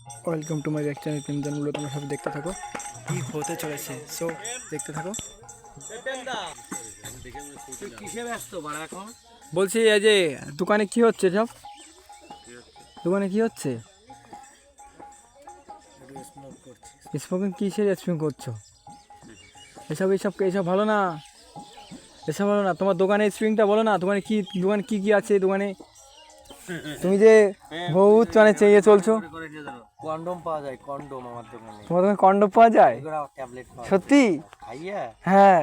Welcome to my back channel প্রেমজানগুলো, তোমরা সব দেখতে থাকো কি হতে চলেছে। সো দেখতে থাকো। বলছি এই যে দোকানে কি হচ্ছে সব? দোকানে কি হচ্ছে? স্মোকিং কিসের স্মোকিং করছো? এসব এসব এসব ভালো না, এসব ভালো না। তোমার দোকানে স্প্রিংটা বলো না, দোকানে কি কি আছে দোকানে? তুমি যে বহুত মানে চেয়ে চলছো। কন্ডম পাওয়া যায়, কন্ডম আমার দোকানে। তোমার দোকানে কন্ডম পাওয়া যায়? ট্যাবলেট সত্যি? খাইয়া হ্যাঁ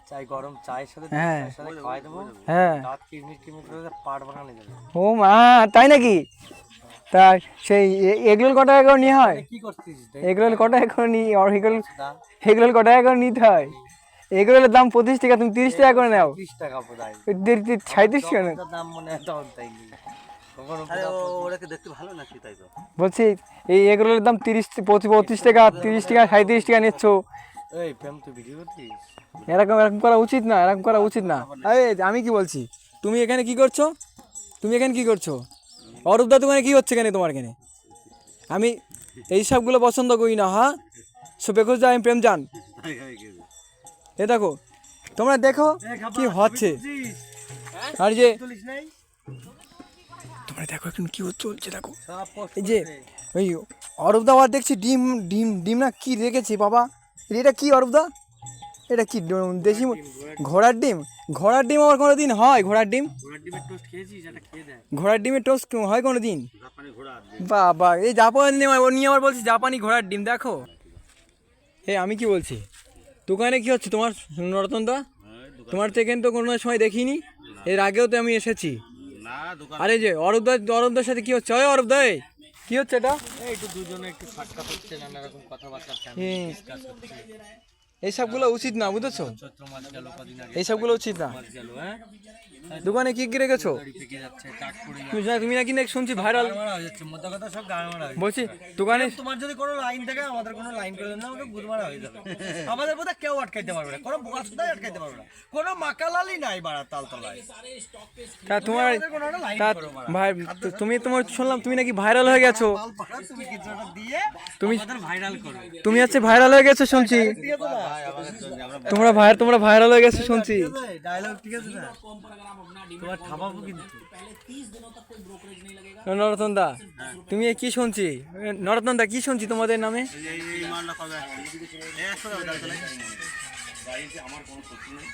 চাই, গরম চায়ের সাথে হ্যাঁ খাওয়াই দেবো। হ্যাঁ। দাঁত কিরমির কিরমির করে পাট বানানো যাবে। ও মা, তাই নাকি? তা সেই এগরোল কত টাকা করে নিয়ে হয়? কি করছিস? এগরোল কত টাকা করে নিই? আর এগরোল কত টাকা করে নিতে হয়? এগরোলের দাম 25 টাকা, তুমি 30 টাকা করে নাও। 30 টাকা বোধহয়। 37 কেন? দাম মনে হয় তখন তাই নেই। ওরাকে দেখতে ভালো নাকি তাই তো বলছি এই এগরোলের দাম 35 টাকা, 30 টাকা, 37 টাকা নিচ্ছ। এই প্রেম তুই ভিডিও করছিস? এরকম এরকম করা উচিত না, এরকম করা উচিত না। এই আমি কি বলছি, তুমি এখানে কি করছো? তুমি এখানে কি করছো? অরূপদা দোকানে কি হচ্ছে কেন তোমার এখানে? আমি এই সবগুলো পছন্দ করি না। হ্যাঁ, সো বেকুজ দা আমি প্রেম জান। এ দেখো, তোমরা দেখো কি হচ্ছে। আর যে তোমরা দেখো এখন কি চলছে, দেখো এই যে ওই অরূপদা আর দেখছি ডিম ডিম ডিম না কি রেখেছে বাবা। এটা কি অরূপদা? এটা কি দেশি ঘোড়ার ডিম? ঘোড়ার ডিম আমার কোনো দিন হয়? ঘোড়ার ডিম, ঘোড়ার ডিমের টোস্ট হয় কোনো দিন? বাবা, এই জাপানি নিয়ে আবার বলছি জাপানি ঘোড়ার ডিম। দেখো আমি কি বলছি, দোকানে কি হচ্ছে তোমার নরতনদা? তোমার থেকে তো কোনো সময় দেখিনি, এর আগেও তো আমি এসেছি। আরে যে অরূপদার সাথে কি হচ্ছে? ওই অরূপদা, কি হচ্ছে এটা? একটু দুজনে একটু সাক্ষাৎ হচ্ছে, নানা রকম কথাবার্তা ডিসকাস হচ্ছে। এইসবগুলো উচিত না, বুঝেছো? চৈত্র মাস গেল, কদিন আগে এইসবগুলো উচিত না। মাস গেল। হ্যাঁ, দোকানে কি কি রেখেছো? পেকে যাচ্ছে, টাক পড়ে তুমি নাকি শুনছি ভাইরাল মারা হয়ে যাচ্ছে। মোদ্দা কথা সব গান মারা হয়ে যাচ্ছে। বলছি দোকানে। তোমার যদি কোনো লাইন থাকে, আমাদের কোনো লাইন করে না, আমাকে গুদ মারা হয়ে যাবে। আমাদের বোধহয় কেউ আটকাইতে পারবে না, কোনো বোকা সুদাই আটকাইতে পারবে না, কোনো মাকালালি নাই বাড়া তালতলায়। তা তোমার কোনো একটা লাইন তা করো বাড়া। ভাই, তুমি তোমার শুনলাম তুমি নাকি ভাইরাল হয়ে গেছো। পালপাড়া তুমি কিছু একটা দিয়ে তুমি আমাদের ভাইরাল করো। তুমি হচ্ছে ভাইরাল হয়ে গেছো শুনছি। ঠিক আছে না? তোমরা ভাইরাল হয়ে গেছো শুনছি। ডায়লগ ঠিক আছে না? তোমার থামাবো কিন্তু। নরতন দা, তুমি কি শুনছি? নরতন দা, কি শুনছি তোমাদের নামে? এই মালটা কবে আসছে? এই আসলে আমার কোনো সত্যি নেই।